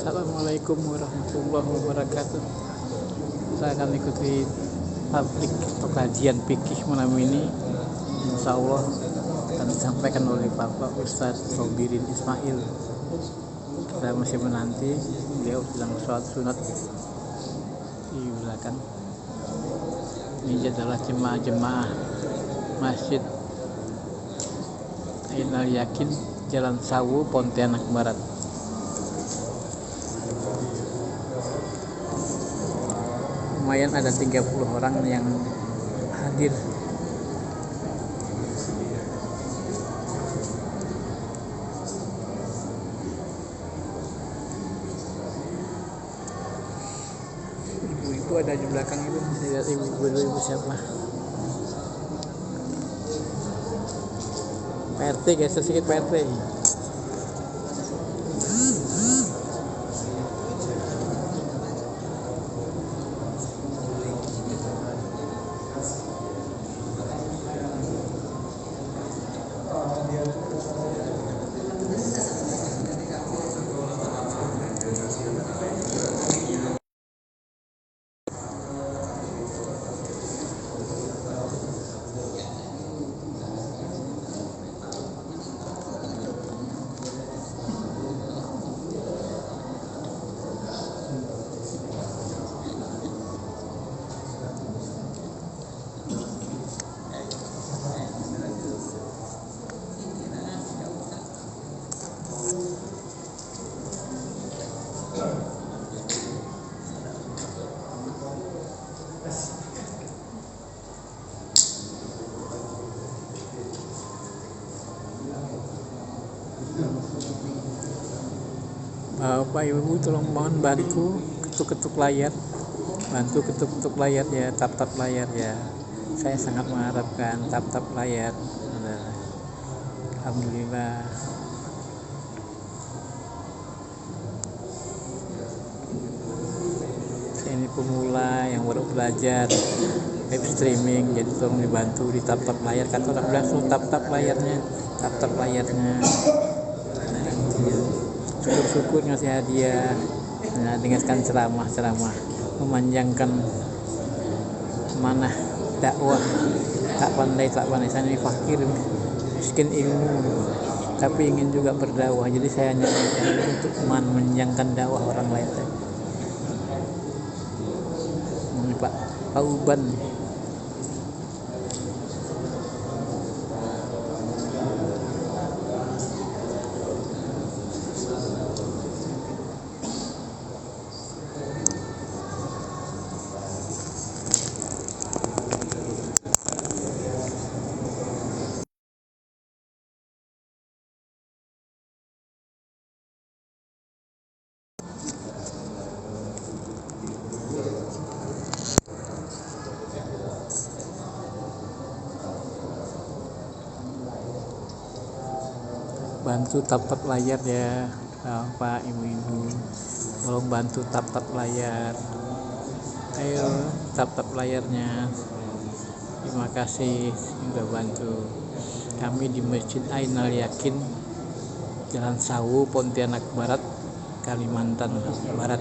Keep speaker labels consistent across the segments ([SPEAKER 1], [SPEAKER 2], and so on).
[SPEAKER 1] Assalamualaikum warahmatullahi wabarakatuh. Saya akan ikuti tablik atau kajian fikih malam ini. Insya Allah akan disampaikan oleh Bapak Ustadz Sobirin Ismail. Kita masih menanti, beliau sedang sholat sunat di belakang. Ini adalah jemaah Masjid Ainal Yakin, Jalan Sawu, Pontianak Barat. Lumayan ada 30 orang yang hadir. Ibu-ibu ada di belakang itu, lihat ibu-ibu siapa? PRT guys, sedikit PRT. Bapak Ibu tolong mohon bantu ketuk-ketuk layar, ya, tap layar ya. Saya sangat mengharapkan tap layar. Alhamdulillah. Saya ini pemula yang baru belajar web streaming, jadi tolong dibantu di tap layar. Kata orang langsung tap layarnya. Syukur ngasih hadiah, dengarkan ceramah memanjangkan mana dakwah. Tak pandai saya ini fakir miskin ilmu, tapi ingin juga berdakwah, jadi saya hanya untuk memanjangkan dakwah orang lain. Ini Pak Uban. Bantu tap layar ya, Bapak Ibu, tolong bantu tap layar. Ayo tap layarnya. Terima kasih sudah bantu kami di Masjid Ainal Yakin, Jalan Sawu, Pontianak Barat, Kalimantan Barat.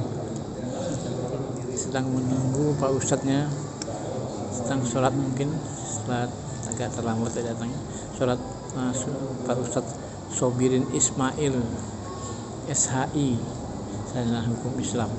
[SPEAKER 1] Sedang menunggu Pak Ustadznya, sedang sholat, mungkin sholat agak terlambat datangnya. Sholat Pak Ustadz Sobirin Ismail, SHI, Sarjana Hukum Islam.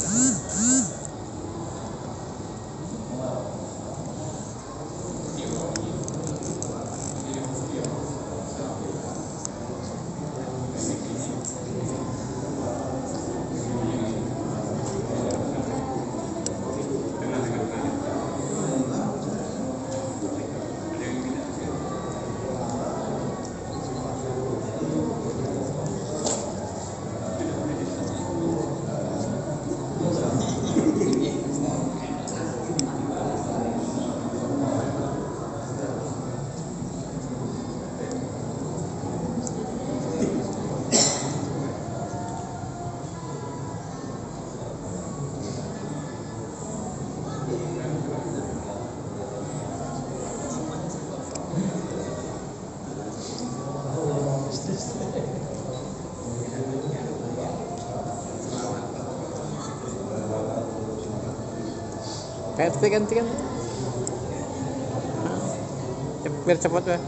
[SPEAKER 1] PRT gantikan biar cepat ya.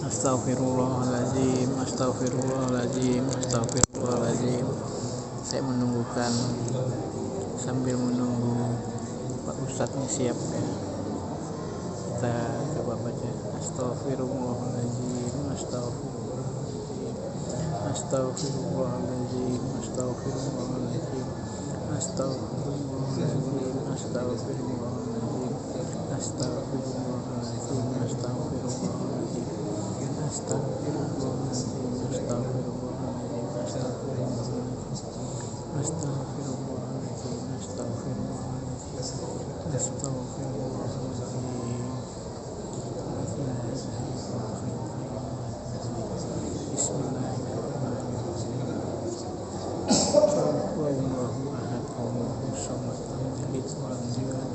[SPEAKER 1] Astagfirullahaladzim, astagfirullahaladzim, astagfirullahaladzim. Saya menunggukan sambil menunggu Pak Ustadznya siap ya. Kita coba baca. Astagfirullahaladzim, astagfirullahaladzim, astagfirullahaladzim, astagfirullahaladzim, astagfirullahaladzim, astagfirullahaladzim, astagfirullahaladzim, astagfirullahaladzim. Astagfirullahaladzim, astagfirullahaladzim, astagfirullahaladzim, astagfirullahaladzim, astagfirullahaladzim, astagfirullahaladzim. Bismillahirrahmanirrahim. Wallahu ahad, Allahu samad, lam yalid walam yulad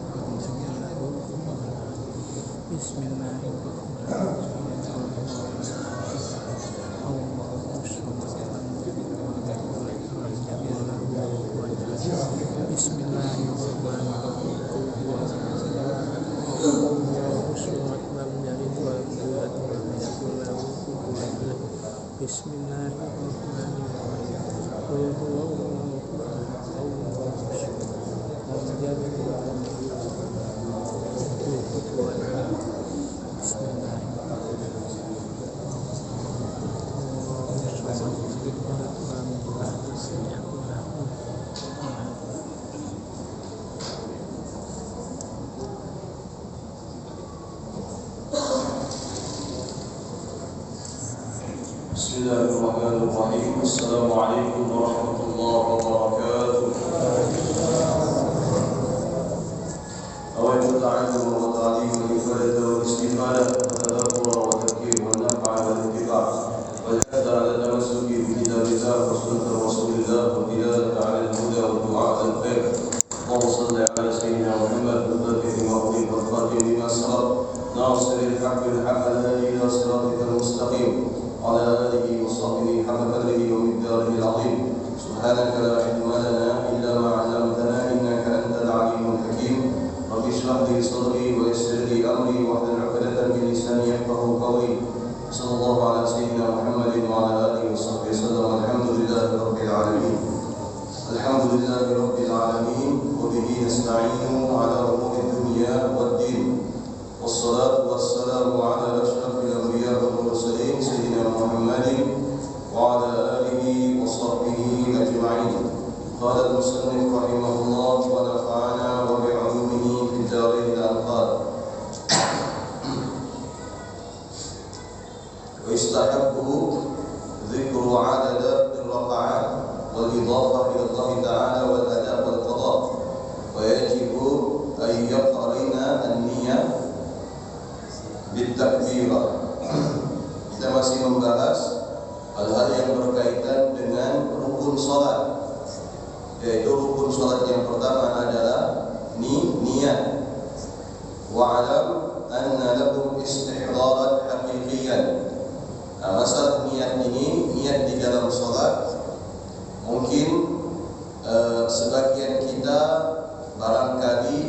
[SPEAKER 1] walam yakul lahu kufuwan ahad. Bismillahirrahmanirrahim.
[SPEAKER 2] Bismillahirrahmanirrahim. Assalamualaikum warahmatullahi wabarakatuh. أود التعلم والتعليم والإفادة والاستفادة والتدبر والتذكير والنفع والاتباع والحث على التمسك بكتاب الله وسنة رسول الله والدلالة على الهدى والدعاء إلى الخير. اللهم صل على سيدنا محمد الفاتح لما أغلق والخاتم لما سبق ناصر الحق بالحق الهادي إلى صراطك المستقيم وعلى آله وصحبه حق قدره ومقداره العظيم. سبحانك لا علم لنا إلا ما علمتنا إنك أنت العليم الحكيم. رب اشرح لي صدري ويسر لي أمري واحلل عقدة من لساني يفقهوا قولي. صلى الله على سيدنا محمد وعلى آله وصحبه وسلم. الحمد لله رب العالمين. الحمد لله رب العالمين وبه نستعين على أمور الدنيا والدين. والصلاة والسلام على أشرف الأنبياء والمرسلين سيدنا محمد وعلى آله وصحبه أجمعين. قال المصنف رحمه الله ونفعنا وبعلومه في ويستحب ذكر عدد الركعات والإضافة إلى الله تعالى والأداء والقضاء ويجب أن يقرن النية بالتكبيرة. Kita masih membahas hal-hal yang berkaitan dengan rukun salat, yaitu rukun salat yang pertama adalah niat. Wa'alam anna lahum istihdaran haqiqiyan. Masalah niat ini, niat di dalam salat, mungkin sebagian kita barangkali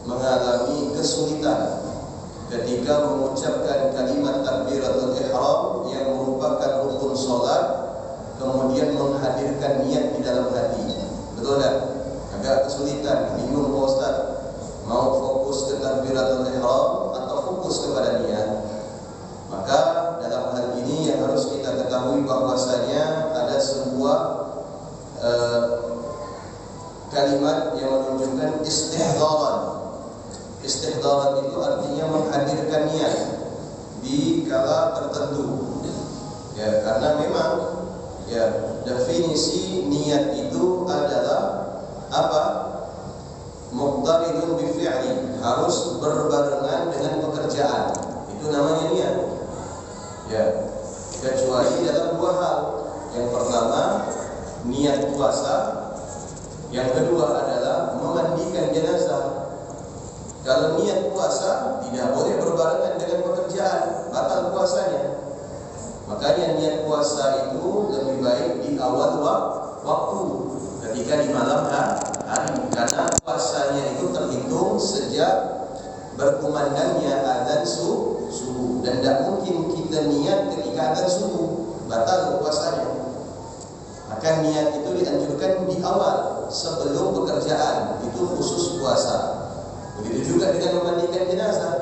[SPEAKER 2] mengalami kesulitan ketika mengucapkan kalimat takbiratul ihram yang merupakan rukun salat, kemudian menghadirkan niat di dalam hati. Betul tak? Agak kesulitan, bingung Pak Ustaz, mau fokus ke takbiratul ihram atau fokus kepada niat. Maka dalam hal ini yang harus kita ketahui bahwasanya ada sebuah kalimat yang menunjukkan istihdaran. Istihdaran itu artinya menghadirkan niat di kala tertentu. Ya, karena memang ya definisi niat itu adalah apa? Muqtarinun bi fi'li, harus berbarengan dengan pekerjaan. Itu namanya niat. Ya, kecuali dalam dua hal. Yang pertama niat puasa, yang kedua adalah memandikan jenazah. Kalau niat puasa tidak boleh berbarengan dengan pekerjaan, batal puasanya. Makanya niat puasa itu lebih baik di awal waktu, ketika di malam hari, karena puasanya itu terhitung sejak berkumandangnya azan subuh, dan tidak mungkin kita niat ketika azan subuh, batal puasanya. Maka niat itu dianjurkan di awal sebelum pekerjaan, itu khusus puasa. Begitu juga dengan memandikan jenazah.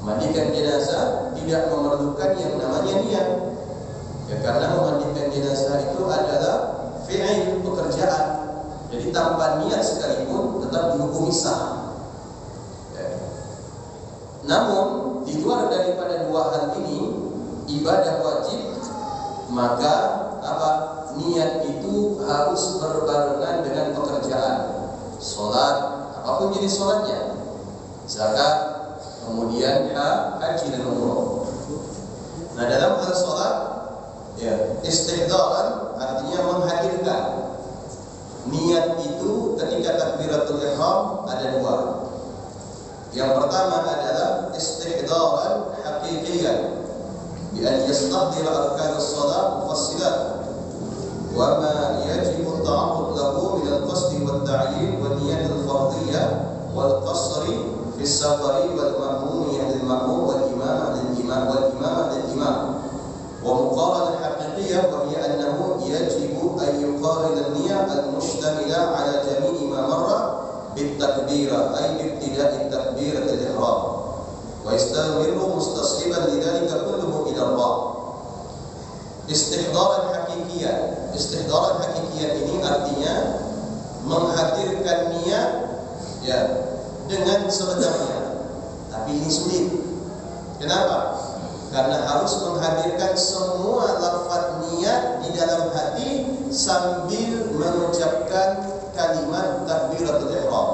[SPEAKER 2] Memandikan jenazah tidak memerlukan yang namanya niat. Ya, karena memandikan jenazah itu adalah fi'il, pekerjaan. Jadi tanpa niat sekalipun tetap dihukumi sah. Ya. Namun di luar daripada dua hal ini, ibadah wajib, maka apa? Niat itu harus berbarengan dengan pekerjaan. Salat, apapun jenis salatnya, zakat, kemudian haji dan umroh. Nah, dalam hal salat, ya, istihdaran artinya menghadirkan. Niat itu ketika takbiratul ihram ada dua. Yang pertama adalah istihdaran haqiqiyan, bi an yastahdira arkanus salat mufassilat wa ma yajibu at-ta'aqqud lahu min al-qasd wa at-ta'yin wa niyyat al-fardhiyyah wal qasri fi as-safari wal ma'mumiyah lil ma'mum wal imamah lil imam wal imamah lil imam wa muqaranah haqiqiyyah wa hiya annahu yajibu an yuqarina an-niyyah al-mushtamila ala jami'i ma marra bit-takbirah ay bi-ibtida'i takbiratul ihram wa yastamirru mustashiban lidzalika kulluhu ila Allah. Istihdaran hakikiyah. Istihdaran hakikiyah ini artinya menghadirkan niat, ya, dengan sebenarnya. Tapi ini sulit. Kenapa? Karena harus menghadirkan semua lafaz niat di dalam hati sambil mengucapkan kalimat takbiratul ihram.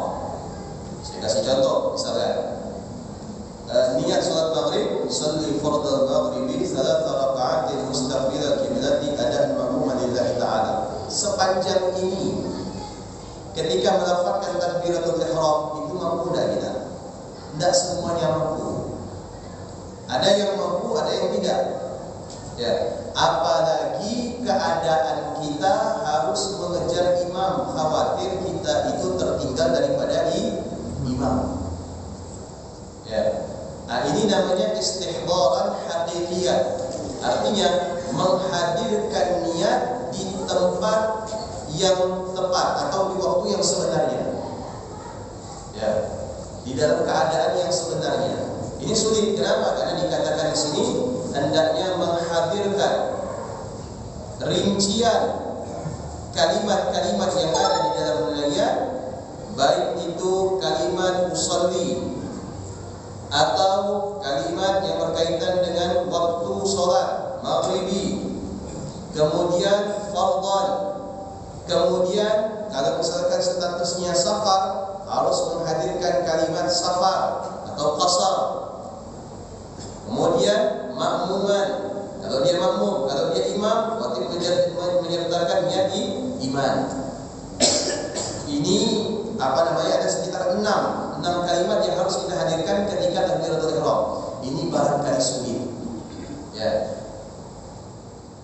[SPEAKER 2] Saya kasih contoh, misalnya niat salat maghrib, usalli fardal maghribi thalatha raka'atin mustaqbilal qiblati adaan ma'muman lillahi ta'ala. Sepanjang ini ketika melafazkan takbiratul ihram itu mampu tidak kita? Tidak semuanya mampu. Ada yang mampu, ada yang tidak. Ya, apalagi keadaan kita harus mengejar imam, khawatir kita itu tertinggal daripada imam. Ya. Nah, ini namanya istihdaran haqiqiyah. Artinya menghadirkan niat di tempat yang tepat atau di waktu yang sebenarnya. Ya, di dalam keadaan yang sebenarnya. Ini sulit, kenapa? Karena dikatakan di sini hendaknya menghadirkan rincian kalimat-kalimat yang ada di dalam ayat, baik itu kalimat usolli,
[SPEAKER 3] atau kalimat yang berkaitan dengan waktu sholat maghribi, kemudian fardhan, kemudian kalau misalkan statusnya safar harus menghadirkan kalimat safar atau qasar, kemudian makmuman, kalau dia makmum, kalau dia imam wajib menyertakan niat iman. Ini ada sekitar 6 kalimat yang harus kita hadirkan ketika takbiratul ihram. Ini barangkali sulit. Ya.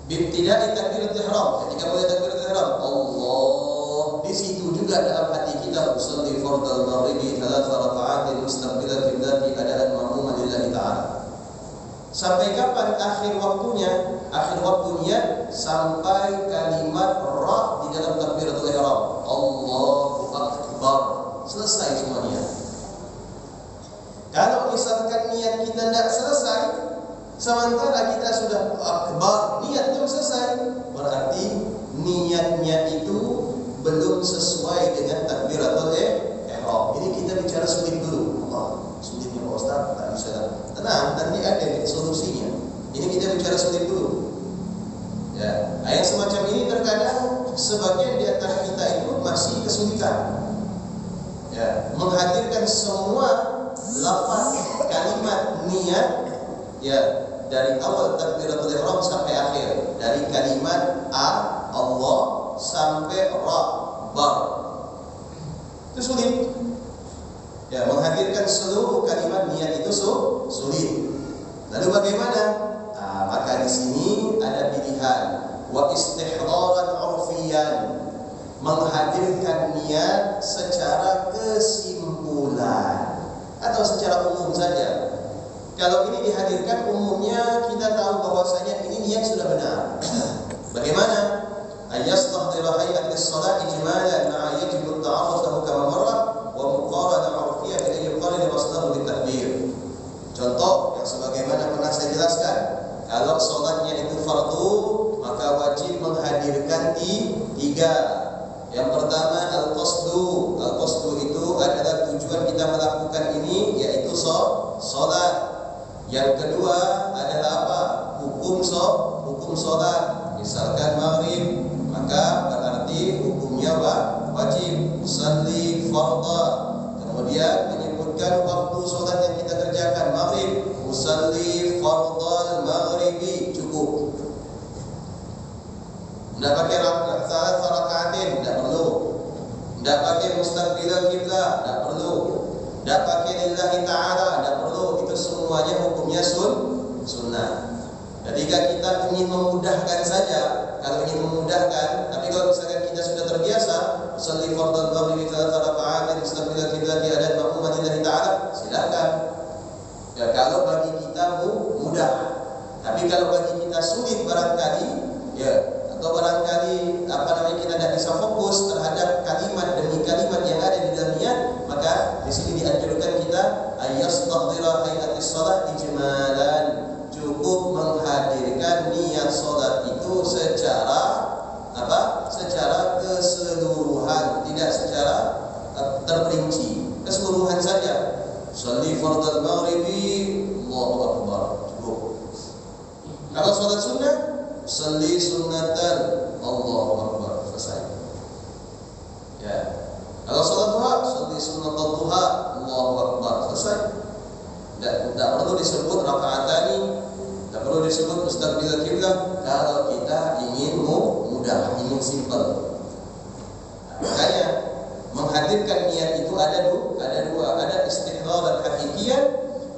[SPEAKER 3] Bibtida'i takbiratul ihram, ketika mulai takbiratul ihram, Allah, di situ juga dalam hati kita usolli fardal maghribi 3 raka'atin mustaqbilan qiblati adaan ma'muman lillahi ta'ala. Sampai kapan akhir waktunya? Akhir waktunya sampai kalimat ra di dalam takbiratul ihram. Allahu akbar. Selesai semuanya. Kalau misalkan niat kita tidak selesai, sementara kita sudah akbar, niat belum selesai, berarti niatnya itu belum sesuai dengan takbiratul ihram. Ini kita bicara sulit dulu. Allah, sulitnya Pak Ustaz, tak bisa. Tenang, nanti ada solusinya. Ini kita bicara sulit dulu. Ya, yang semacam ini terkadang sebagian di antara kita itu masih kesulitan. Ya, menghadirkan semua lafaz kalimat niat ya dari awal takbiratul ihram sampai akhir, dari kalimat Allah sampai ra bar. Itu sulit. Ya, menghadirkan seluruh kalimat niat itu sulit. Lalu bagaimana? Maka di sini ada pilihan wa istihdaran urfiyan, menghadirkan niat secara kesimpulan atau secara umum saja. Kalau ini dihadirkan umumnya kita tahu bahwasanya ini niat sudah benar. Bagaimana? Ayastahdira hay'at as-salat ijmalan ma'a yajibu at-ta'arruf lahu kama marra wa muqarana 'urfiyyah bi ayyi qalin wasdahu litakbir. Contoh yang sebagaimana pernah saya jelaskan, kalau salatnya itu fardu, maka wajib menghadirkan 3. Yang pertama al-qasdu. Al-qasdu itu adalah tujuan kita melakukan ini, yaitu salat. Yang kedua adalah apa? Hukum salat. Misalkan maghrib, maka berarti hukumnya wajib. Usalli fardha. Kemudian menyebutkan waktu salat yang kita kerjakan maghrib. Usalli fardhal maghribi, cukup. Tidak pakai salat rakaatin, tidak perlu. Tidak pakai mustaqbilal qiblah, tidak perlu. Tidak pakai lillahi ta'ala, tidak perlu. Itu semuanya hukumnya sunnah. Ketika kita ingin memudahkan saja, kalau ingin memudahkan, tapi kalau misalkan kita sudah terbiasa, usolli fardal maghribi 3 raka'atin mustaqbilal qiblah adaan ma'muman lillahi ta'ala, silakan. Ya, kalau bagi kita mudah. Tapi kalau bagi kita sulit barangkali, ya, atau barangkali kita tidak bisa fokus terhadap kalimat demi kalimat yang ada di dalam niat, maka di sini dianjurkan kita ayastahdira hay'atis shalah ijmalan, cukup menghadirkan niat salat itu secara keseluruhan, tidak secara terperinci, keseluruhan saja. Sholli fardal maghribi, Allahu akbar, cukup. Kalau salat sunnah, sholli sunnatan, Allahu akbar, selesai. Ya. Kalau salat duha, sholli sunnatal duha, Allahu akbar, selesai. Tidak perlu disebut rakaatani, tidak perlu disebut mustaqbilal qiblah kalau kita ingin mudah, ingin simple. Makanya menghadirkan niat itu ada dua, ada istihdaran hakikiyan,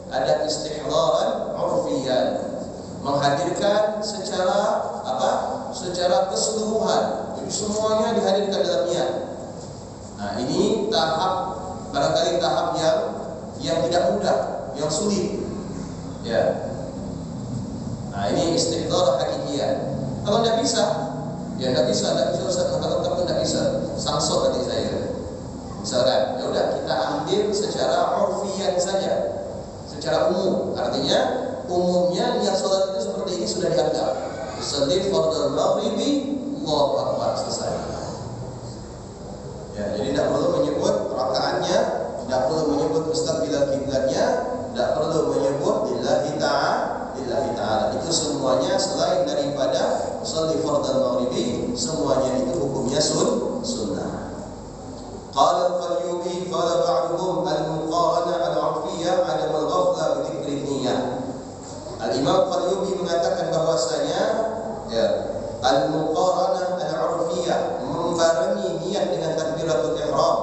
[SPEAKER 3] ada istihdaran urfiyan. Menghadirkan secara secara keseluruhan, jadi semuanya dihadirkan dalam niat. Nah, ini barangkali tahap yang tidak mudah, yang sulit. Ya. Nah, ini istihdar hakikiyah. Kalau tidak bisa, ya tidak bisa Ustaz, kalau kamu tidak bisa, sangsor nanti saya. Misalkan, ya udah kita ambil secara urfiyan saja, secara umum. Artinya umumnya niat salat itu seperti ini sudah dianggap. Usolli fardal maghribi, Allahu akbar, selesai. Ya, jadi tidak perlu menyebut rakaatnya, tidak Tak perlu menyebut mustaqbilal kiblatnya, tak perlu menyebut lillahi ta'ala. Itu semuanya selain daripada sholli fardal maghribi, semuanya itu hukumnya sunnah. Qala al-Qalyubi qala ba'duhum al-muqaranah al-'urfiyyah 'adam al-ghaflah bi dzikri niyyah. Al-Imam Qalyubi mengatakan bahwasanya al-muqaranah al-'urfiyyah, membarengi niat dengan takbiratul ihram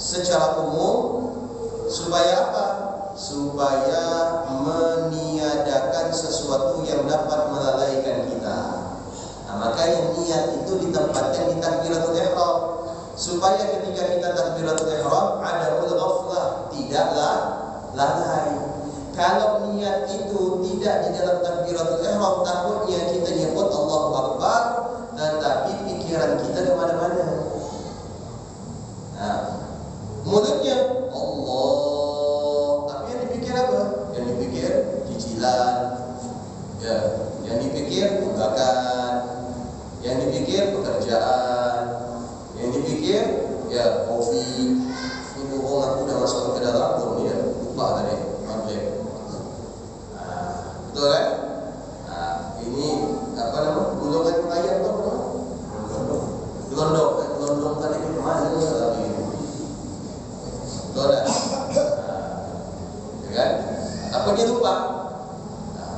[SPEAKER 3] secara umum, supaya apa? Supaya meniadakan sesuatu yang dapat melalaikan kita. Nah, makanya niat itu ditempatkan di takbiratul ihram, supaya ketika kita takbiratul ihram adamul ghaflah, tidaklah lalai. Kalau niat itu tidak di dalam takbiratul ihram, takutnya kita nyebut Allahu Akbar tetapi pikiran kita kemana-mana. Nah, mulutnya Allah, tapi yang dipikir apa? Yang dipikir cicilan, yang dipikir tunggakan, yang dipikir pekerjaan, yang dipikir kopi. Ini bohong, aku udah masuk ke dalam belum ya? Lupa tadi maghrib. Betul kan? Ini apa nama? Gulungan ayam tu apa? Gelondong tadi ke mana lagi? Betul tak? Ya kan? Apa dia lupa?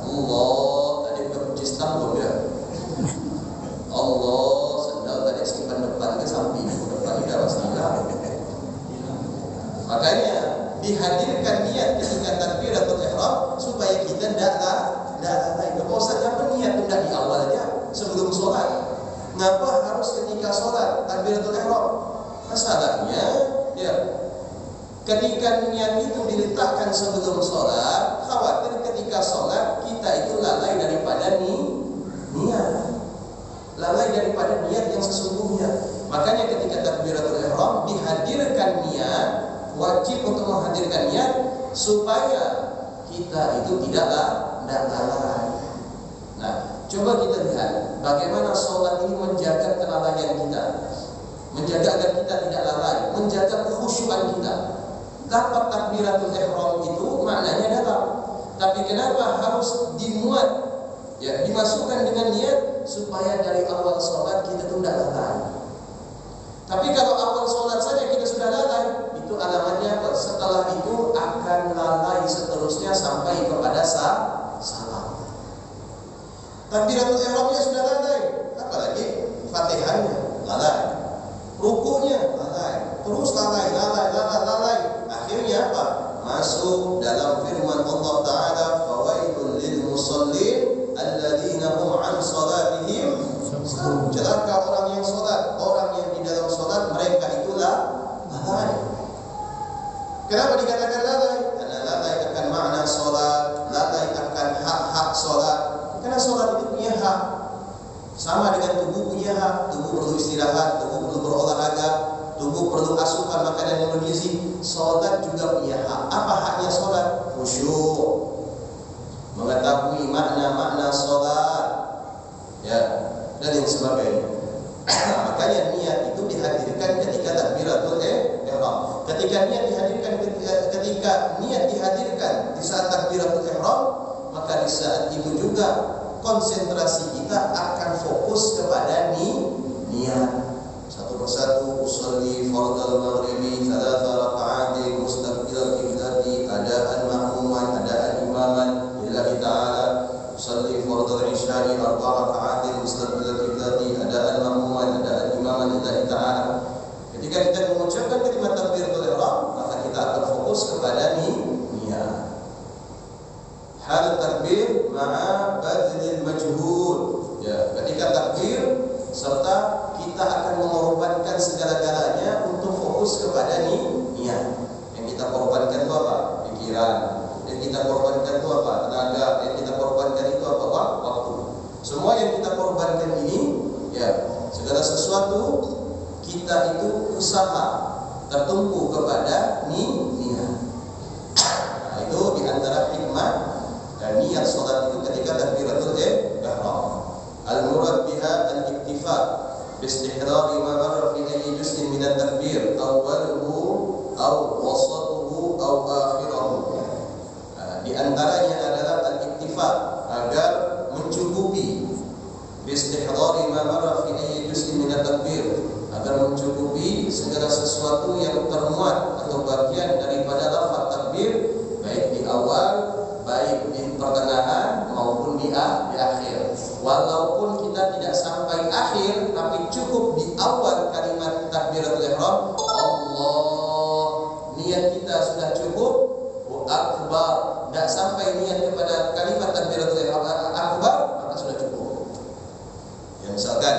[SPEAKER 3] Allah tadi bukan kunci stang belum ya? Allah sendal tadi simpan depan ke samping, depan tidak pastilah. Makanya dihadirkan niat ketika takbiratul ihram supaya kita tidak lalai. Ustaz, apa niat hendak di awal aja sebelum sholat? Ngapa harus ketika sholat takbiratul ihram? Masalahnya ketika niat itu diletakkan sebelum sholat, khawatir ketika sholat kita itu lalai daripada niat, lalai daripada niat yang sesungguhnya. Makanya ketika takbiratul ihram dihadirkan niat, wajib untuk menghadirkan niat supaya kita itu tidak lalai. Nah, coba kita lihat bagaimana sholat ini menjaga kelalaian kita, menjaga agar kita tidak lalai, menjaga kekhusyuan kita. Dapat takbiratul ihram itu maknanya dalam, tapi kenapa harus dimuat? Dimasukkan dengan niat supaya dari awal sholat kita itu tidak lalai. Tapi kalau awal sholat saja kita sudah lalai, itu alamatnya apa? Setelah itu akan lalai seterusnya sampai kepada salam. Takbiratul ihramnya sudah lalai, apalagi Fatihahnya lalai, rukuknya lalai, terus lalai. Akhirnya apa? Masuk dalam firman Allah Ta'ala, fawailul lil musallin alladzina hum an salatihim sahun. Celaka orang yang solat, orang yang di dalam solat mereka itulah lalai. Kenapa dikatakan lalai? Karena lalai akan makna solat, lalai akan hak-hak solat. Karena solat itu punya hak, sama dengan tubuh punya hak. Tubuh perlu istirahat, tubuh perlu berolahraga, tubuh perlu asupan makanan yang bergizi. Solat juga punya hak. Apa haknya solat? Khusyuk, mengetahui makna-makna solat, dan yang sebagainya. Makanya niat itu dihadirkan ketika takbiratul ihram. Ketika niat dihadirkan di saat takbiratul ihram, maka di saat itu juga konsentrasi kita akan fokus kepada niat. Satu persatu, usolli fardal maghribi 3 raka'atin mustaqbilal qiblati adaan ma'muman adaan imaman lillahi ta'ala. Usolli fardal isya'i 4 raka'atin mustaqbilal qiblati adaan ma'muman adaan imaman lillahi ta'ala. Ketika kita mengucapkan kalimat takbiratul ihram, maka kita akan fokus kepada niat. Hal takbir ma'a badlil majhud. Ketika takbir serta kita akan mengorbankan segala-galanya untuk fokus kepada niat. Yang kita korbankan itu apa? Pikiran. Yang kita korbankan itu apa? Tenaga. Yang kita korbankan itu apa? Waktu. Semua yang kita korbankan ini, segala sesuatu kita itu usaha tertumpu kepada niat. Nah, itu diantara hikmah dan niat solat itu ketika takbiratul ihram. Al-murad biha al-iktifa bi istihdari ma marra fi ayyi juz'in min at-takbir awwaluhu au wasatuhu au akhirahu. Di antaranya adalah al-iktifat, agar mencukupi biistihdari ma marra fi ayyi juz'in min at-takbir, agar mencukupi segala sesuatu yang termuat atau bagian daripada lafaz takbir, baik di awal, baik di pertengahan maupun di akhir. Walaupun kita tidak sampai akhir, tapi cukup di awal kalimat takbiratul ihram, Allah, niat kita sudah cukup, akbar, tidak sampai niat kepada kalimat takbiratul ihram akbar, maka sudah cukup. Ya, misalkan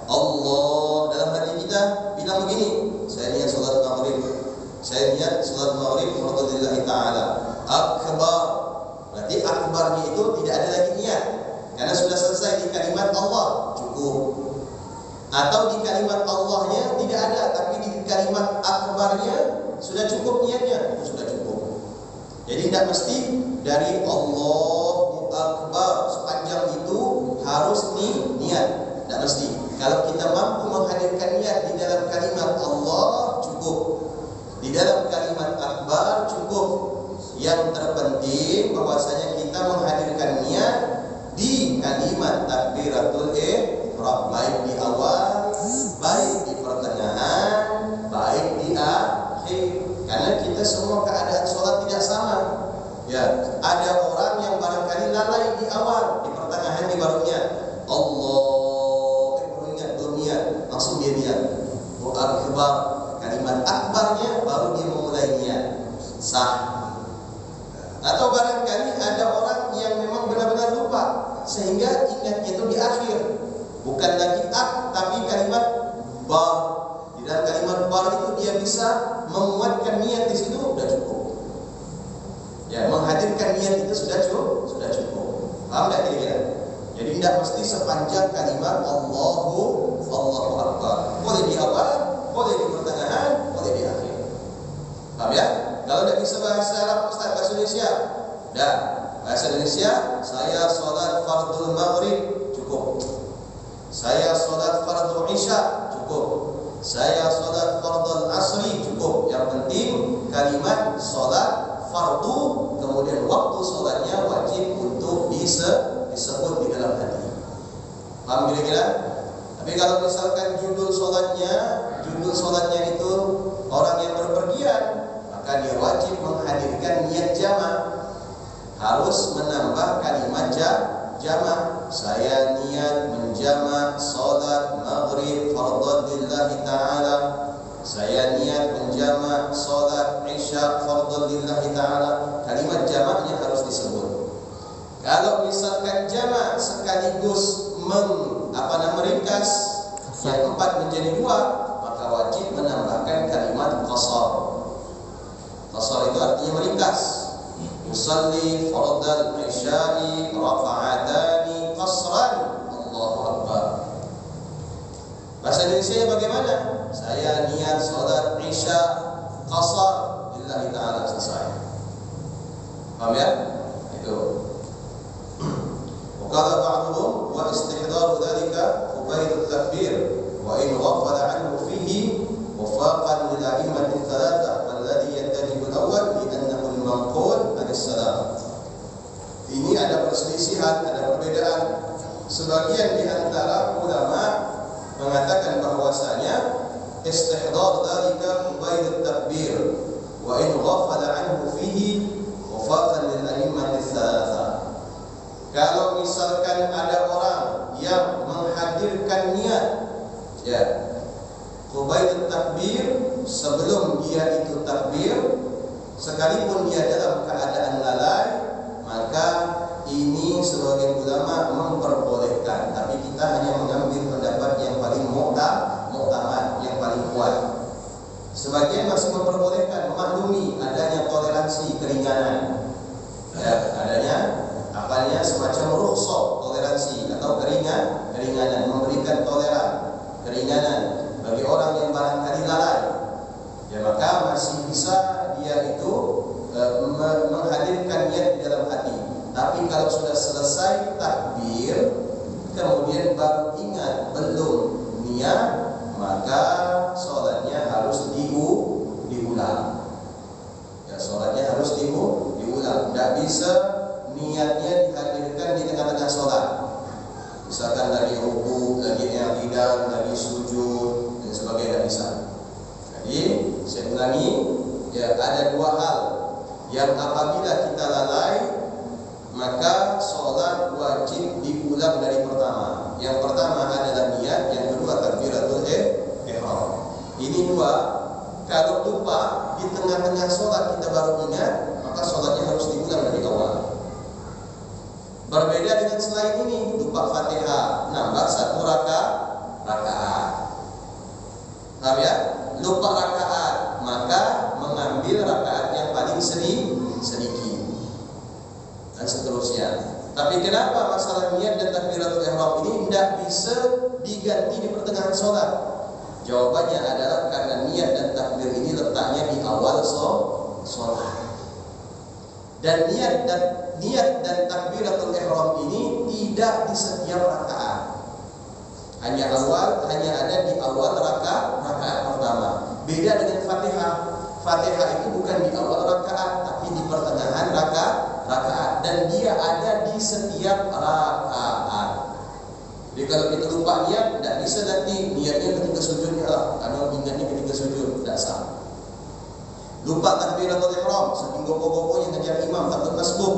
[SPEAKER 3] Allah, dalam hati kita bilang begini, saya niat salat maghrib, saya niat salat maghrib lillahi ta'ala, akbar. Berarti akbarnya itu tidak ada lagi niat, karena sudah selesai di kalimat Allah, cukup. Atau di kalimat Allahnya tidak ada, tapi di kalimat akbarnya sudah cukup niatnya, itu sudah cukup. Jadi tidak mesti dari Allahu Akbar sepanjang itu harus niat, tidak mesti. Kalau kita mampu menghadirkan niat di dalam kalimat Allah, cukup. Di dalam kalimat akbar, cukup. Yang terpenting bahwasanya kita menghadirkan niat di kalimat takbiratul ihram, baik di awal, baik di pertengahan, baik di akhir. Karena kita semua keadaan sholat tidak sama. Ya, ada orang yang barangkali lalai di awal, di pertengahan dia baru niat Allah, baru ingat, belum niat, langsung dia niat akbar, kalimat akbarnya baru dia memulai niat, sah. Atau barangkali ada orang yang memang benar-benar lupa, sehingga ingatnya itu di akhir, bukan lagi tapi kalimat bar. Di dalam kalimat bar itu dia bisa menguatkan niat di situ, sudah cukup. Ya, menghadirkan niat itu sudah cukup. Paham tak kira-kira? Jadi tidak mesti sepanjang kalimat Allahu Akbar. Boleh di awal, boleh di pertengahan, boleh di akhir. Paham ya? Kalau tidak bisa bahasa Arab, Ustaz, bahasa Indonesia. Dah, bahasa Indonesia, saya sholat fardul maghrib, cukup. Saya sholat fardul isya, cukup. Saya sholat fardul asri, cukup. Yang penting kalimat sholat fardu, kemudian waktu sholatnya wajib untuk disebut di dalam hati. Paham kira-kira? Tapi kalau misalkan judul sholatnya itu orang yang berpergian, maka dia wajib menghadirkan niat jamak, harus menambah kalimat jamak. Saya niat menjamak salat maghrib fardhu lillahi ta'ala. Saya niat menjamak salat isya fardhu lillahi ta'ala. Kalimat jamaknya harus disebut. Kalau misalkan jamak sekaligus meringkas yang 4 menjadi 2, maka wajib menambahkan kalimat qasar. Qasar itu artinya meringkas. Usalli fardal isya'i rafa'atani qasran, Allahu Akbar. Bahasa Indonesia bagaimana? Saya niat salat isya qasar lillahi ta'ala, selesai. Paham ya? Itu. Qala ba'dhum wa istihdaru dhalika ubaidut takbir wa in ghafala anhu fihi wafaqan lil a'immati thalatha walladhi yantajibu al-awwal li annahu al-manqul an-salam. Ini ada perselisihan, ada perbedaan. Sebagian di antara ulama mengatakan bahwasanya istihdar dhalika ubaidut takbir wa in ghafala anhu fihi wafaqan lil a'immati thalatha. Kalau misalkan ada orang yang menghadirkan niat, ya, qubaidut takbir, sebelum dia itu takbir, sekalipun dia dalam keadaan lalai, maka ini sebagian ulama memperbolehkan. Tapi kita hanya mengambil pendapat yang paling mu'tamad, yang paling kuat. Sebagian masih memperbolehkan, memaklumi adanya toleransi keringanan, ya, adanya apanya semacam rukhsah, toleransi atau keringanan, memberikan keringanan bagi orang yang barangkali lalai, ya, maka masih bisa dia itu menghadirkan niat di dalam hati. Tapi kalau sudah selesai takbir, kemudian baru ingat belum niat, maka sholatnya harus diulang. Ya, sholatnya harus diulang. Tidak bisa niatnya dihadirkan di tengah-tengah sholat. Misalkan lagi ruku, lagi i'tidal, lagi sujud dan sebagainya, tidak bisa. Jadi saya ulangi, ya ada dua hal yang apabila kita lalai maka sholat wajib diulang dari pertama. Yang pertama adalah niat, yang kedua takbiratul ihram. Ini dua. Kalau lupa di tengah-tengah sholat kita baru ingat, maka sholatnya harus diulang dari awal. Berbeda dengan selain ini, lupa Fatihah, nambah satu rakaat. Paham ya? Lupa rakaat, maka mengambil rakaat yang paling sedikit dan seterusnya. Tapi kenapa masalah niat dan takbiratul ihram ini tidak bisa diganti di pertengahan sholat? Jawabannya adalah karena niat dan takbir ini letaknya di awal sholat. Dan niat dan takbiratul ihram ini tidak di setiap rakaat. Hanya ada di awal rakaat pertama. Beda dengan Fatihah. Fatihah itu bukan di awal rakaat, tapi di pertengahan rakaat, dan dia ada di setiap rakaat. Jadi kalau kita lupa niat, tidak bisa nanti niatnya ketika sujud, karena ingatnya ketika sujud, tidak sah. Lupa takbiratul ihram, saking gopo-goponya ngejar imam takut masbuk.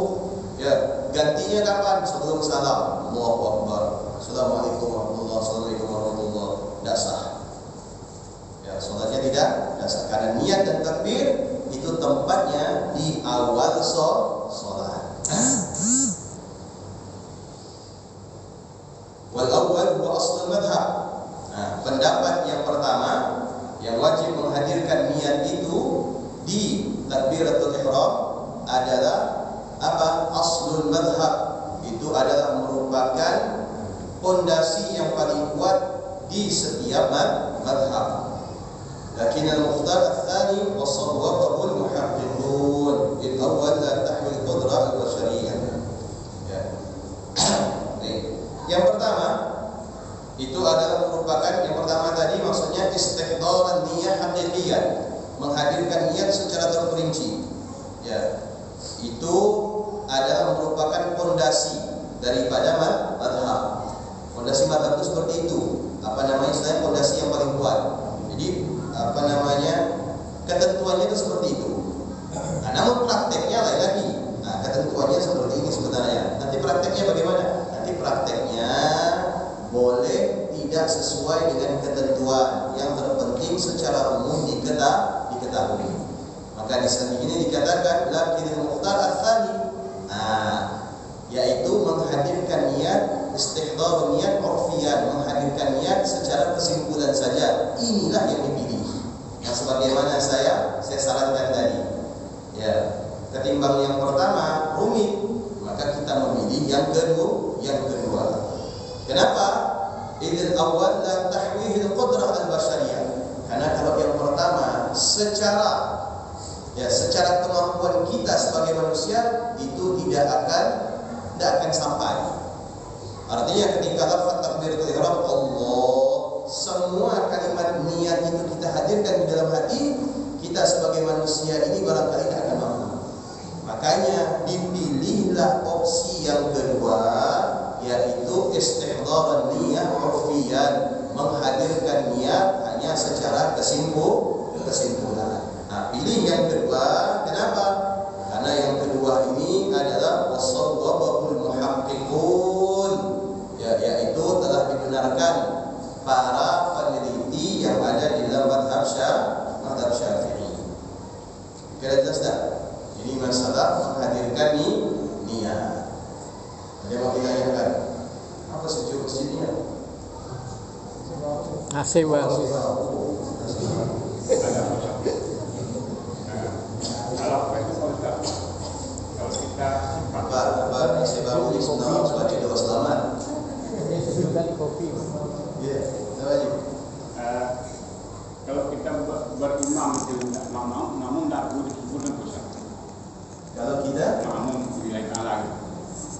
[SPEAKER 3] Ya, gantinya kapan? Sebelum salam. Allahu Akbar. Assalamualaikum warahmatullahi. Tidak sah. Ya, sholatnya tidak sah karena niat dan takbir itu tempatnya di awal sholat. Wal awwal huwa aslul madhab. Nah, pendapat yang pertama yang wajib menghadirkan niat itu di takbiratul ihram adalah apa? Aslul madhab. Itu adalah merupakan pondasi yang paling kuat di setiap madhab. Lakin al-mukhtar al-thani wa sawwabahu al-muhaqqiqun. Al-awwal la tahwil qudrah al-bashariyah. Ya. Yang pertama itu adalah merupakan yang pertama tadi maksudnya istihdar niyyah haqiqiyah, menghadirkan niat secara terperinci. Ya. Itu adalah merupakan pondasi daripada madhab. Pondasi madhab itu seperti itu. Apa namanya istilahnya pondasi yang paling kuat. Jadi apa namanya ketentuannya itu seperti itu. Nah, namun prakteknya lain lagi. Nah, ketentuannya seperti ini sebenarnya. Nanti prakteknya bagaimana? Nanti prakteknya boleh tidak sesuai dengan ketentuan. Yang terpenting secara umum diketahui. Maka di sini ini dikatakan lakinil mukhtar ats-tsani. Yaitu menghadirkan niat, istihdar niat urfiyan, menghadirkan niat secara kesimpulan saja. Inilah yang dipilih. Yang sebagaimana saya sarankan tadi. Ya, ketimbang yang pertama rumit, maka kita memilih yang kedua. Kenapa? Idzal awwal la tahwihil qudrah al-bashariyah. Karena kalau yang pertama secara kemampuan kita sebagai manusia itu tidak akan sampai. Artinya ketika lafaz takbiratul ihram Allah, semua kalimat niat itu kita hadirkan di dalam hati, kita sebagai manusia ini barangkali tidak akan mampu. Makanya dipilihlah opsi yang kedua, yaitu istihdar niyyah urfiyan, menghadirkan niat hanya secara kesimpulan. Nah, pilih yang kedua. Kenapa? Karena yang kedua ini adalah wasawwabul muhaqqiqun, yaitu telah dibenarkan para peneliti yang ada di dalam madhab Syafi'i. Kira jelas tak? Ini masalah menghadirkan niat. Ada yang mau ditanyakan? Apa sejuk masjidnya?
[SPEAKER 1] AC baru.
[SPEAKER 3] Apa AC baru di sana sebagai doa selamat?
[SPEAKER 1] Juga di kopi.
[SPEAKER 3] Ya, wajib.
[SPEAKER 4] Kalau kita berimam itu tidak namun tidak boleh disebutkan dosa.
[SPEAKER 3] Kalau kita
[SPEAKER 4] Namun bila ta'ala.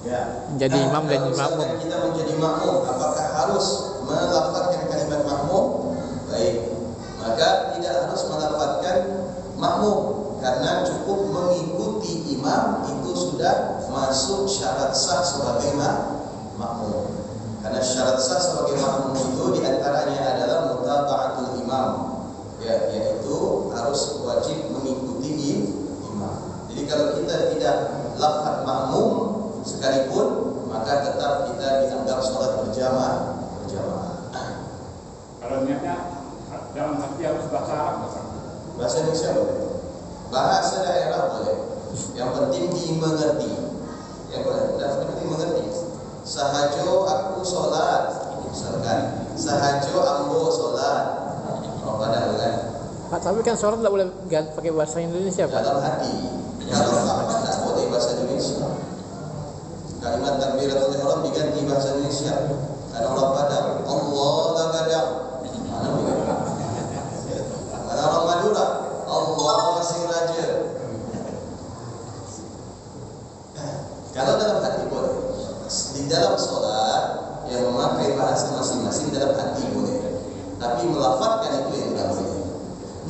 [SPEAKER 3] ya.
[SPEAKER 1] Jadi imam dan makmum.
[SPEAKER 3] Kita menjadi makmum, apakah harus melafazkan kalimat makmum? Baik. Maka tidak harus melafazkan makmum, karena cukup mengikuti imam itu sudah masuk syarat sah sebagai makmum. Karena syarat sah sebagai makmum itu diantaranya adalah mutaba'atul imam, yaitu harus wajib mengikuti imam. Jadi kalau kita tidak lafaz makmum sekalipun, maka tetap kita dianggap sholat berjamaah.
[SPEAKER 4] Kalau niatnya dalam hati harus bahasa Arab,
[SPEAKER 3] Bahasa Indonesia boleh, bahasa daerah boleh. Yang penting dimengerti. Ya boleh, yang penting mengerti. Sahajo aku sholat, misalkan sahajo ambo sholat, padahal kan.
[SPEAKER 1] Pak, tapi kan sholat tidak boleh pakai bahasa Indonesia, Pak.
[SPEAKER 3] Dalam hati. Kalau apa tidak boleh bahasa Indonesia. Kalimat takbiratul ihram diganti bahasa Indonesia. Ada orang Padang, Allah Akbar. Mana begitu? Ada orang Madura, Allah masih raja. Kalau dalam hati boleh. Di dalam sholat yang memakai bahasa masing-masing dalam hati boleh. Tapi melafazkan itu yang tidak boleh.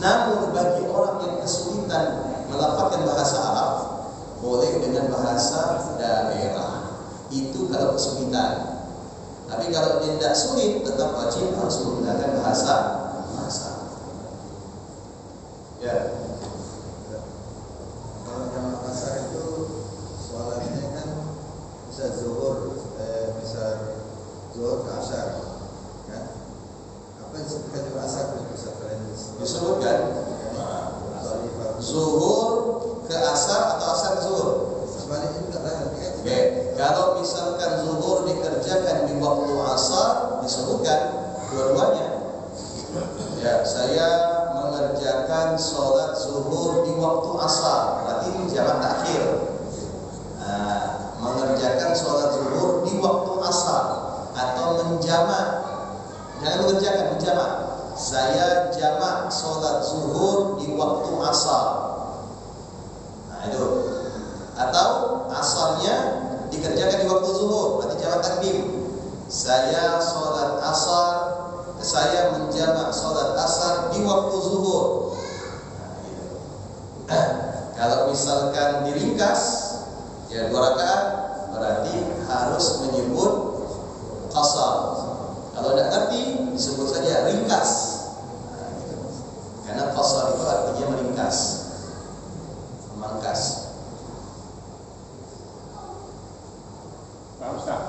[SPEAKER 3] Namun bagi orang yang kesulitan melafazkan bahasa Arab, boleh dengan bahasa daerah. Itu kalau kesulitan. Tapi kalau dia tidak sulit, tetap wajib harus menggunakan bahasa. Ya.
[SPEAKER 5] Kalau jamaah asar itu sholatnya kan bisa zuhur, misal zuhur ke asar, kan? Apa yang disebutkan jamaah asar itu bisa
[SPEAKER 3] Disebutkan zuhur ke asar atau asar ke zuhur.
[SPEAKER 5] sebaliknya juga lah.
[SPEAKER 3] Oke, kalau misalkan zuhur dikerjakan di waktu asar, disebutkan dua-duanya. Ya, saya mengerjakan sholat zuhur di waktu asar, berarti ini jamak takhir. Mengerjakan sholat zuhur di waktu asar atau menjamak. Jangan mengerjakan, menjamak. Saya jamak sholat zuhur di waktu asar. Nah itu. Atau asarnya dikerjakan di waktu zuhur, berarti jamak takdim. Saya sholat asar, saya menjamak sholat asar di waktu zuhur. Kalau misalkan diringkas, ya 2 rakaat, berarti harus menyebut qasar. Kalau tidak ngerti, disebut saja ringkas. Karena qasar itu artinya meringkas, memangkas.
[SPEAKER 4] Pak Ustaz,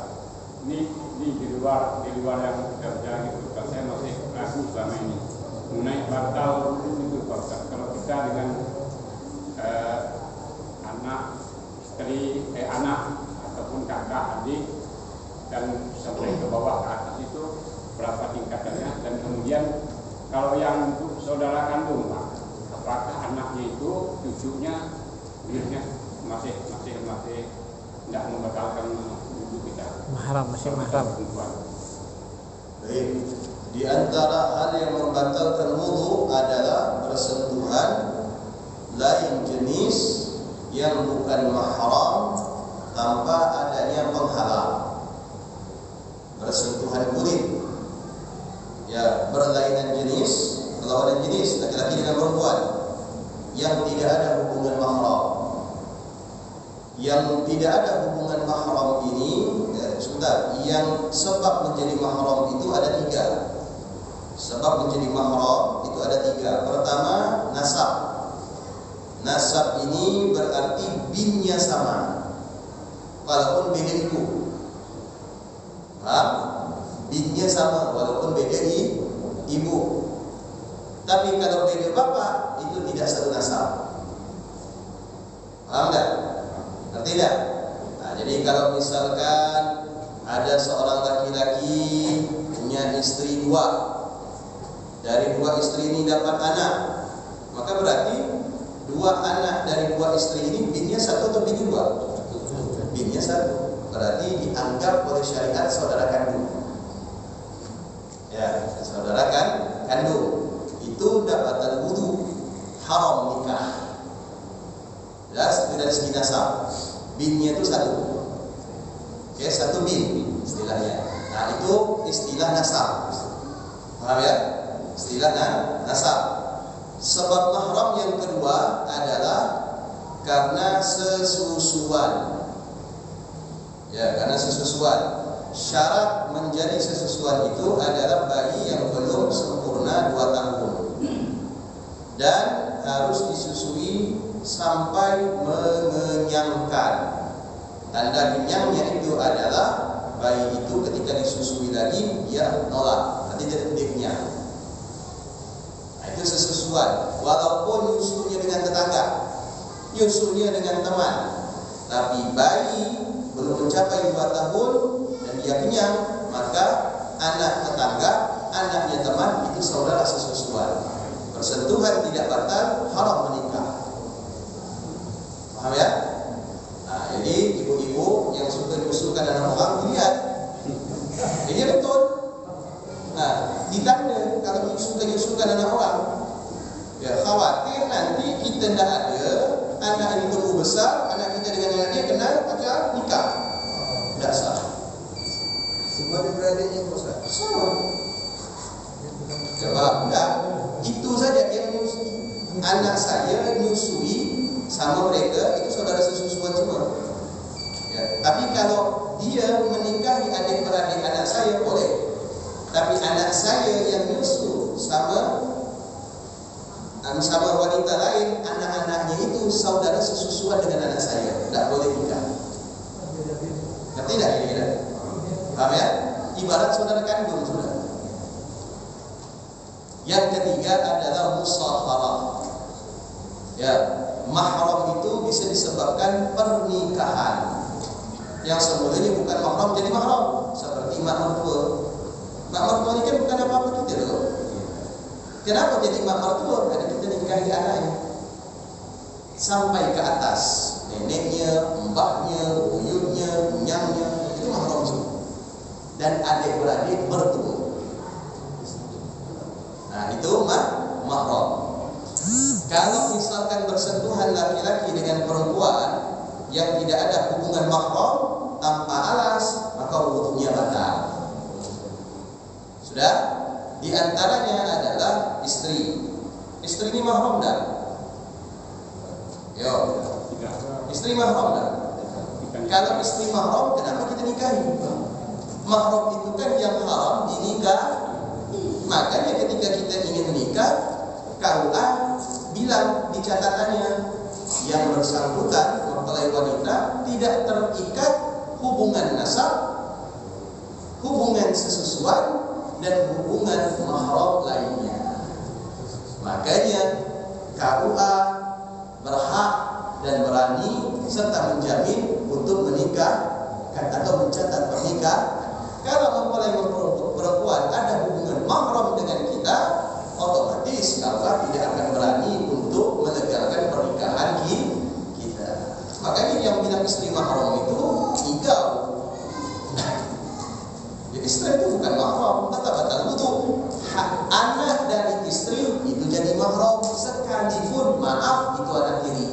[SPEAKER 4] ini di luar yang kerja gitu, kan saya masih ragu selama ini mengenai batal itu Pak Ustaz. Kalau kita dengan anak ataupun kakak, adik dan sampai ke bawah ke atas itu berapa tingkatannya, dan kemudian kalau yang untuk saudara kandung Pak, apakah anaknya itu cucunya masih tidak membatalkan wudhu kita?
[SPEAKER 1] Mahram, masih mahram.
[SPEAKER 3] Baik. Di antara hal yang membatalkan wudhu adalah bersentuhan lain jenis yang bukan mahram tanpa adanya penghalang. Bersentuhan kulit, ya, berlainan jenis, berlawanan jenis, laki-laki dengan perempuan, yang tidak ada hubungan mahram. Yang tidak ada hubungan mahram ini, yang sebab menjadi mahram itu ada 3. Sebab menjadi mahram itu ada 3. Pertama, nasab. Nasab ini berarti binnya sama, walaupun beda ibu. Paham? Binnya sama, walaupun beda ibu. Tapi kalau beda bapak, itu tidak satu nasab. Paham tak? Ngerti tak? Nah, jadi kalau misalkan ada seorang laki-laki punya istri 2, dari 2 istri ini dapat anak, maka berarti 2 anak dari 2 istri ini binnya 1 atau binnya 2? Binnya 1. Berarti dianggap oleh syariat saudara kandung. Ya, saudara kandung. Itu dapat wudu, haram nikah. Jelas, itu dari segi nasab. Binnya itu 1. Oke, 1 bin istilahnya. Nah, itu istilah nasab. Paham ya? Istilah nasab. Sebab mahram yang kedua adalah karena sesusuan. Ya, karena sesusuan. Syarat menjadi sesusuan itu adalah bayi yang belum sempurna 2 tahun dan harus disusui sampai mengenyangkan. Tanda kenyangnya itu adalah bayi itu ketika disusui lagi dia nolak, nanti dia kenyang. Nah, itu sesusuan. Walaupun nyusunya dengan tetangga, nyusunya dengan teman, tapi bayi belum mencapai 2 tahun dan dia kenyang, maka anak tetangga, anaknya teman itu saudara sesusuan. Persentuhan tidak batal, haram menikah. Paham ya? Nah, jadi ibu-ibu yang suka nyusukan anak orang lihat, ini betul. Nah, ditanda kalau nyusukan anak orang, ya khawatir nanti kita tidak ada anak ini tumbuh besar, anak kita dengan anaknya kenal, maka nikah. Tidak sah.
[SPEAKER 5] Semua adik-beradiknya Ustaz.
[SPEAKER 3] Sama. Coba enggak. Itu saja yang nyusui. Anak saya nyusui sama mereka itu saudara sesusuan semua. Ya. Tapi kalau dia menikahi adik-beradik anak saya boleh. Tapi anak saya yang nyusu sama wanita lain, anak-anaknya itu saudara sesusuan dengan anak saya, tidak boleh nikah. Ngerti tidak kira-kira? Paham ya? Ibarat saudara kandung sudah. Yang ketiga adalah musaharah. Ya, mahram itu bisa disebabkan pernikahan. Yang semulanya bukan mahram jadi mahram, seperti mak mertua. Mak mertua ini kan bukan apa-apa kita loh. Kenapa jadi mak mertua? Karena kita nikahi anaknya sampai ke atas, neneknya, mbahnya, buyutnya, nyangnya, itu mahram semua. Dan adik-beradik bertemu. Nah, itu mahram. Kalau misalkan bersentuhan laki-laki dengan perempuan yang tidak ada hubungan mahram tanpa alas, maka wudunya batal. Sudah? Di antaranya adalah istri. Istri ini mahram dah. Yo. Istri mahram dah. Kalau istri mahram, kenapa kita nikahi? Mahram itu kan yang haram dinikah. Makanya ketika kita ingin menikah, KUA bilang di catatannya yang bersangkutan mempelai wanita tidak terikat hubungan nasab, hubungan sesusuan, dan hubungan mahram lainnya. Makanya KUA berhak dan berani serta menjamin untuk menikah atau mencatat pernikahan. Kalau mempelai perempuan ada hubungan mahram dengan kita, otomatis KUA tidak akan berani untuk melegalkan pernikahan kita. Makanya yang bilang istri mahram itu tinggal. Jadi istri itu bukan mahram, tetap batal wudu. Anak dari istri itu jadi mahram sekalipun maaf itu anak tiri.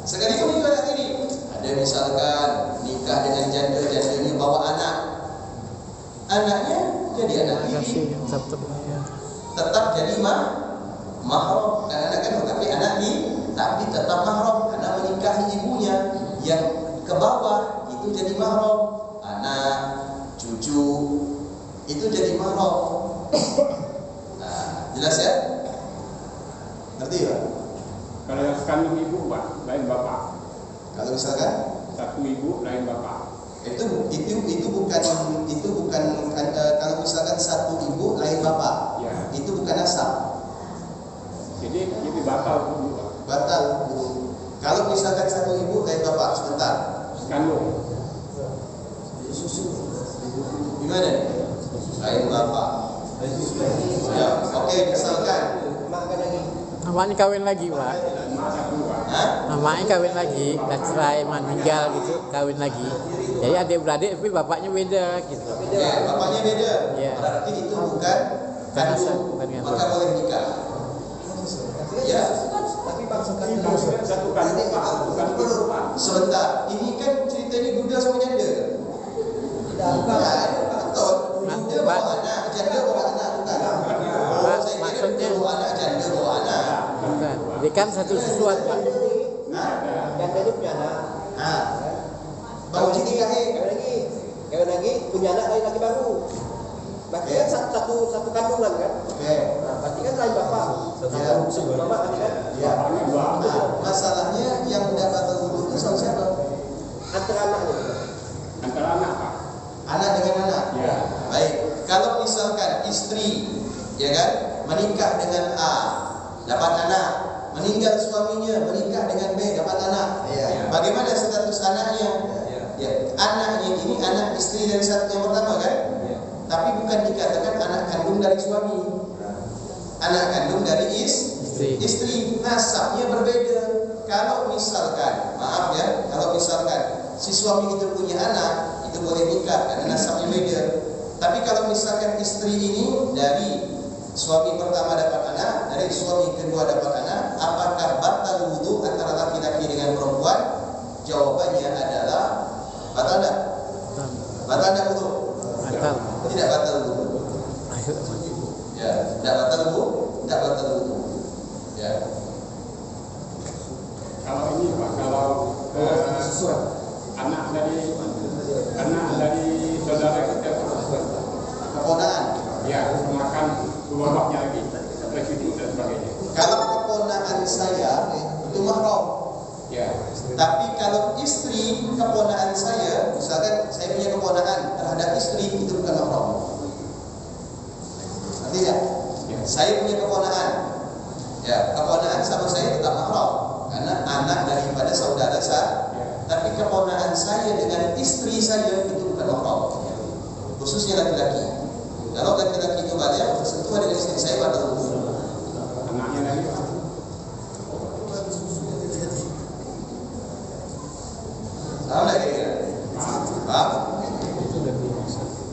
[SPEAKER 3] Sekalipun itu anak tiri. Ada misalkan nikah dengan janda, jandanya bawa anak, anaknya jadi anak tiri, tetap jadi mahram. Dan anak kan tapi anak ini tapi tetap mahram karena menikahi ibunya yang ke bawah itu jadi mahram. Anak, cucu itu jadi mahram. Nah, jelas ya? Ngerti ya?
[SPEAKER 4] Kalau yang sekandung ibu, Pak, lain bapak.
[SPEAKER 3] Kalau misalkan
[SPEAKER 4] Satu ibu, lain bapak.
[SPEAKER 3] itu bukan kalau misalkan satu ibu lain bapak,
[SPEAKER 4] Ya.
[SPEAKER 3] itu bukan nasab.
[SPEAKER 4] Jadi batal dulu, Pak.
[SPEAKER 3] Batal. Kalau misalkan satu ibu lain bapak, sebentar.
[SPEAKER 4] Sekandung.
[SPEAKER 3] Gimana? Lain bapak. Ya, oke, misalkan
[SPEAKER 1] Namanya kawin lagi, Pak. Namanya kawin lagi, dan cerai, meninggal gitu, kawin lagi. Jadi adik-beradik, tapi bapaknya beda gitu.
[SPEAKER 3] ya, bapaknya beda.
[SPEAKER 1] Ya.
[SPEAKER 3] Berarti itu bukan kandung,
[SPEAKER 1] bukan kandung.
[SPEAKER 3] maka boleh nikah. Ya.
[SPEAKER 5] Tapi bangsa
[SPEAKER 4] Satu kandung, Pak. Bukan ibu, Pak.
[SPEAKER 3] Sebentar, ini kan ceritanya duda sama janda. Ya, betul. Duda bawa anak, janda bawa anak, bukan.
[SPEAKER 1] Jadi kan satu sesuatu Pak.
[SPEAKER 6] Yang tadi punya anak.
[SPEAKER 3] Nah, baru jadi
[SPEAKER 6] Kawin lagi punya anak lain lagi baru. Berarti kan satu kandungan kan?
[SPEAKER 3] Oke.
[SPEAKER 6] Nah, berarti kan lain bapak. Satu mama kan?
[SPEAKER 3] Ya. Masalahnya yang tidak batal wudu itu sama siapa?
[SPEAKER 6] Antara anaknya.
[SPEAKER 4] Antara anak Pak.
[SPEAKER 3] Anak dengan anak.
[SPEAKER 4] Ya.
[SPEAKER 3] Baik. Kalau misalkan istri, ya kan, menikah dengan A, dapat anak, meninggal suaminya, menikah dengan B, dapat anak.
[SPEAKER 5] Iya.
[SPEAKER 3] Bagaimana status anaknya? Ya, anaknya ini anak istri dari satu yang pertama kan? Tapi bukan dikatakan anak kandung dari suami. Anak kandung dari istri. Nasabnya berbeda. Kalau misalkan, maaf ya, kalau misalkan si suami itu punya anak, itu boleh nikah karena nasabnya beda. Tapi kalau misalkan istri ini dari suami pertama dapat anak, dari suami kedua dapat anak, apakah batal wudu antara laki-laki dengan perempuan? Jawabannya adalah batal tak? Batal tak wudu?
[SPEAKER 1] Batal.
[SPEAKER 3] Tidak batal wudu. Ya, tidak batal wudu, tidak batal wudu. Ya.
[SPEAKER 4] Kalau ini Pak, kalau anak dari saudara kita
[SPEAKER 3] Keponakan.
[SPEAKER 4] ya makan bapaknya lagi sampai cucu dan sebagainya.
[SPEAKER 3] Kalau keponakan saya itu mahram.
[SPEAKER 4] Ya.
[SPEAKER 3] Tapi kalau istri keponakan saya, misalkan saya punya keponakan terhadap istri, itu bukan mahram. Artinya, saya punya keponakan, ya keponakan sama saya tetap mahram karena anak daripada saudara saya. Tapi keponakan saya dengan istri saya itu bukan mahram, khususnya laki-laki. Kalau laki-laki itu banyak bersentuhan dengan istri saya batal wudu.
[SPEAKER 4] Anaknya lagi Pak.
[SPEAKER 3] Paham tak kira-kira? Paham?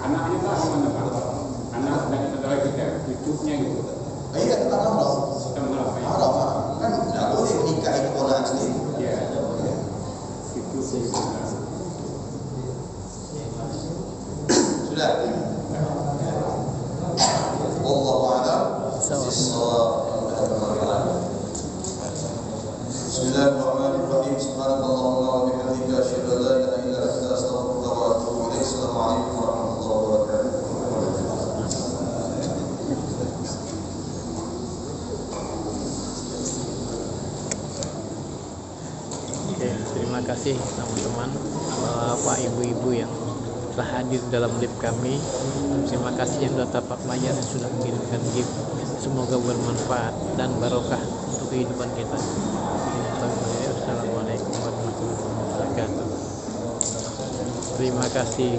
[SPEAKER 4] Anaknya Pak gimana Pak? Anak dari saudara kita, cucunya gitu.
[SPEAKER 3] Iya, tetap mahram.
[SPEAKER 4] Kita malah kayak
[SPEAKER 3] Mahram kan tidak boleh menikahi keponakan sendiri.
[SPEAKER 4] ya. Cucu
[SPEAKER 3] Sudah. Wallahu a'lam. Bismillahirrahmanirrahim. Subhanakallahumma wa bihamdika asyhadu an la ilaha illa anta astaghfiruka wa atubu ilaik. Assalamualaikum warahmatullahi wabarakatuh.
[SPEAKER 1] Oke, terima kasih teman-teman, Bapak Ibu-ibu yang telah hadir dalam live kami. Terima kasih yang sudah tapak layar yang sudah mengirimkan gift. Semoga bermanfaat dan barokah untuk kehidupan kita. Assalamualaikum warahmatullahi wabarakatuh. Terima kasih.